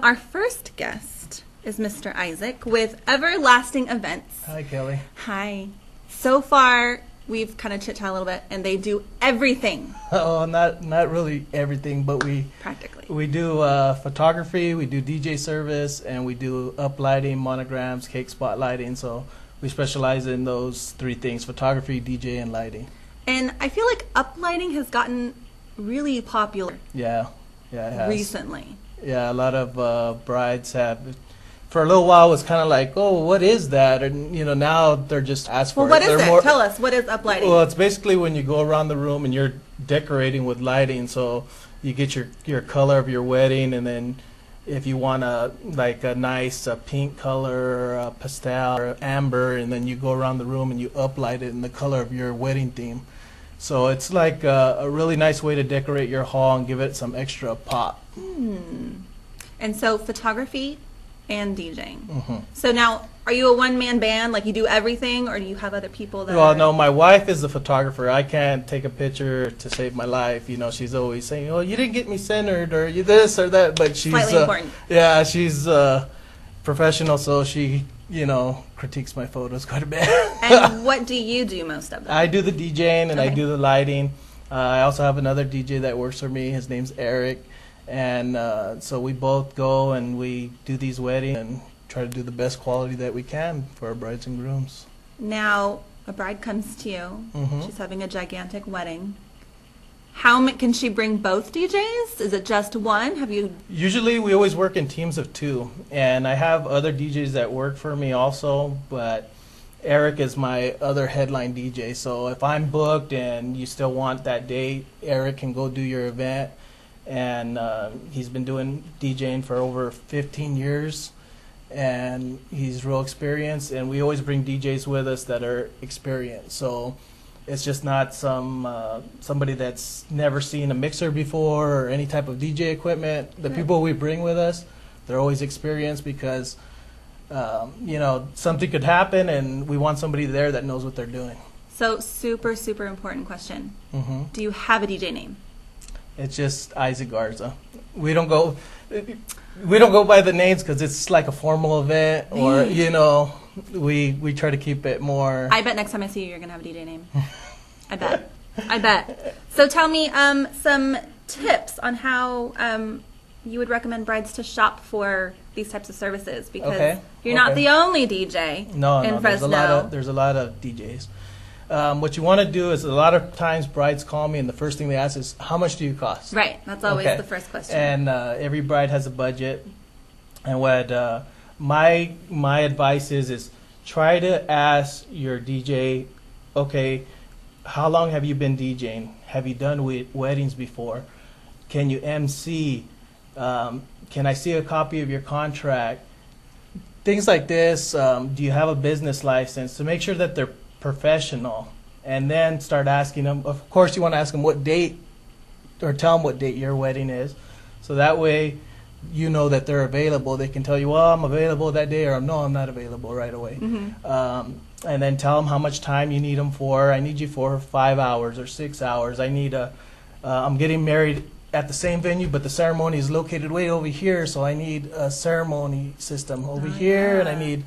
Our first guest is Mr. Isaac with Everlasting Events. Hi, Kelly. Hi. So far, we've kind of chit-chat a little bit, and they do everything. Oh, not really everything, but we do photography, we do DJ service, and we do uplighting, monograms, cake spot lighting. So we specialize in those three things: photography, DJ, and lighting. And I feel like uplighting has gotten really popular. Yeah, it has. Recently. Yeah, a lot of brides have. For a little while, it was kind of like, oh, what is that? And now they're just asked for it. Well, what is it? Tell us, what is uplighting? Well, it's basically when you go around the room and you're decorating with lighting. So you get your color of your wedding, and then if you want a nice pink color, or pastel, or amber, and then you go around the room and you uplight it in the color of your wedding theme. So it's like a really nice way to decorate your hall and give it some extra pop. And so photography and DJing. Mm-hmm. So now, are you a one-man band? Like you do everything, or do you have other people that Well, no, my wife is the photographer. I can't take a picture to save my life. She's always saying, oh, you didn't get me centered, or you this or that. But she's slightly important. Yeah, she's professional, so she critiques my photos quite a bit. And what do you do most of them? I do the DJing and Okay. I do the lighting. I also have another DJ that works for me. His name's Eric. And so we both go and we do these weddings and try to do the best quality that we can for our brides and grooms. Now, a bride comes to you. Mm-hmm. She's having a gigantic wedding. How can she bring both DJs? Is it just one? Have you? Usually we always work in teams of two. And I have other DJs that work for me also, but Eric is my other headline DJ. So if I'm booked and you still want that date, Eric can go do your event. And he's been doing DJing for over 15 years, and he's real experienced. And we always bring DJs with us that are experienced. So it's just not somebody that's never seen a mixer before or any type of DJ equipment. The people we bring with us, they're always experienced because something could happen, and we want somebody there that knows what they're doing. So super, super important question. Mm-hmm. Do you have a DJ name? It's just Isaac Garza. We don't go by the names because it's like a formal event, or we try to keep it more. I bet next time I see you, you're gonna have a DJ name. I bet. So tell me some tips on how you would recommend brides to shop for these types of services, because you're not the only DJ in Fresno. There's a lot of DJs. What you want to do is, a lot of times brides call me and the first thing they ask is, how much do you cost? Right, that's always the first question. And every bride has a budget. And what my advice is try to ask your DJ, okay, how long have you been DJing? Have you done weddings before? Can you MC? Can I see a copy of your contract? Things like this. Do you have a business license? To make sure that they're professional, and then start asking them. Of course, you want to ask them what date, or tell them what date your wedding is, so that way you know that they're available. They can tell you, well, I'm available that day, or no, I'm not available right away. Mm-hmm. And then tell them how much time you need them for. I need you for 5 hours or 6 hours. I'm getting married at the same venue, but the ceremony is located way over here, so I need a ceremony system over here, and I need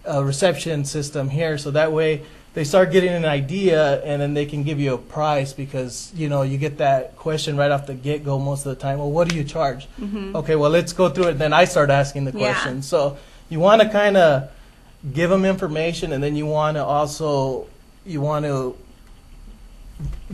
a reception system here, so that way they start getting an idea, and then they can give you a price, because you get that question right off the get-go most of the time. Well, what do you charge? Mm-hmm. Okay, well, let's go through it. Then I start asking the question. So you want to kind of give them information, and then you want to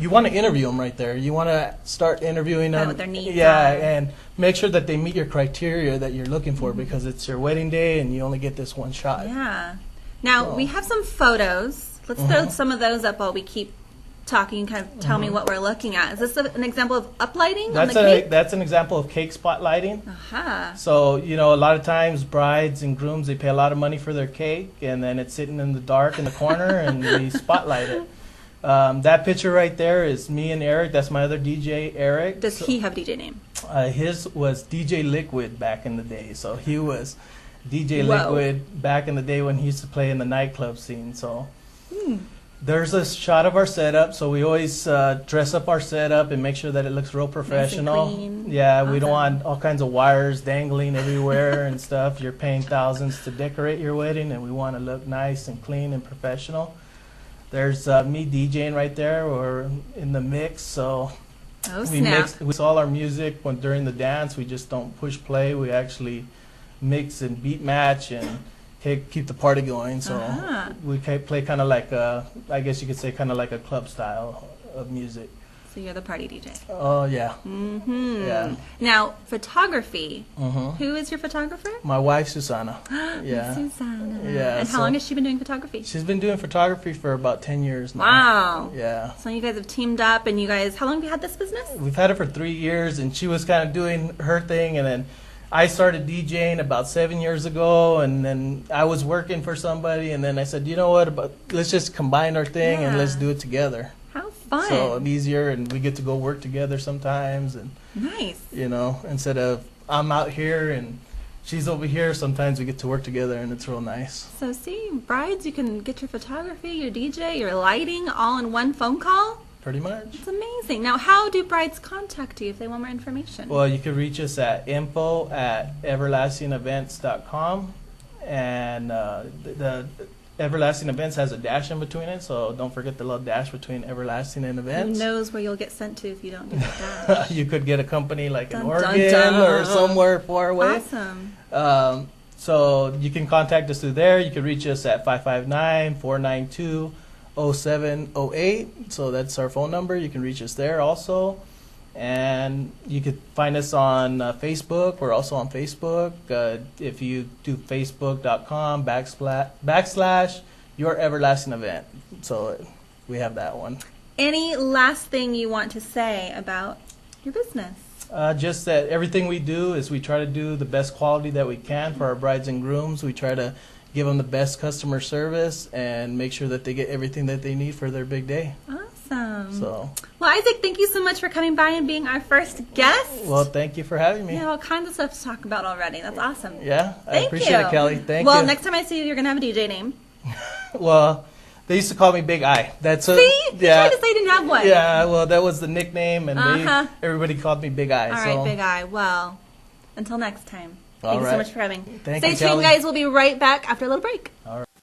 interview them right there. You want to start interviewing them. What their needs are. are. And make sure that they meet your criteria that you're looking for, because it's your wedding day and you only get this one shot. Yeah. Now, we have some photos. Let's throw some of those up while we keep talking. Kind of tell me what we're looking at. Is this an example of uplighting on the cake? That's an example of cake spot lighting. Uh-huh. So, a lot of times brides and grooms, they pay a lot of money for their cake, and then it's sitting in the dark in the corner, and we spotlight it. That picture right there is me and Eric. That's my other DJ, Eric. Does he have DJ name? His was DJ Liquid back in the day. So he was DJ Whoa. Liquid back in the day when he used to play in the nightclub scene. So There's a shot of our setup, so we always dress up our setup and make sure that it looks real professional. Nice and clean. Yeah, we Awesome. don't want all kinds of wires dangling everywhere and stuff. You're paying thousands to decorate your wedding, and we want to look nice and clean and professional. There's me DJing right there. We're in the mix, so Oh, we snap. mix all our music during the dance. We just don't push play. We actually mix and beat match and keep the party going. So we play kind of like I guess you could say kind of like a club style of music. So you're the party DJ. Oh yeah. Mm-hmm. Yeah. Now, photography. Mm-hmm. Who is your photographer? My wife Susanna. Yeah. Susanna. Yeah, And how so- long has she been doing photography? She's been doing photography for about 10 years now. Wow. Yeah. So you guys have teamed up, and you guys, how long have you had this business? We've had it for 3 years, and she was kind of doing her thing, and then I started DJing about 7 years ago, and then I was working for somebody, and then I said, you know what, let's just combine our thing and let's Yeah. do it together. How fun. So it's easier, and we get to go work together sometimes, and Nice. you know, instead of I'm out here and she's over here, sometimes we get to work together, and it's real nice. So see, brides, you can get your photography, your DJ, your lighting all in one phone call. Pretty much. It's amazing. Now, how do brides contact you if they want more information? Well, you can reach us at info@everlastingevents.com, and the Everlasting Events has a dash in between it, so don't forget the little dash between Everlasting and Who Events. knows where you'll get sent to if you don't do that? You could get a company like in Dun, dun, Oregon dun. or somewhere far away. Awesome. So you can contact us through there. You can reach us at 559-492-0708. So that's our phone number. You can reach us there also. And you could find us on Facebook. We're also on Facebook. If you do facebook.com// Your Everlasting Event. So we have that one. Any last thing you want to say about your business? Just that everything we do is we try to do the best quality that we can for our brides and grooms. We try to give them the best customer service and make sure that they get everything that they need for their big day. Awesome. So, Well, Isaac, thank you so much for coming by and being our first guest. well, thank you for having me. Yeah, all kinds of stuff to talk about already. That's awesome. Yeah, I Thank appreciate you. it, Kelly. Thank Well, you. next time I see you, you're going to have a DJ name. Well, they used to call me Big Eye. That's a, See? You tried to say you didn't have one. Yeah, well, that was the nickname, and everybody called me Big Eye. All so. right, Big Eye. Well, until next time. All Thank you so right. much for having. Thank Stay you, tuned, Kelly. guys. We'll be right back after a little break. All right.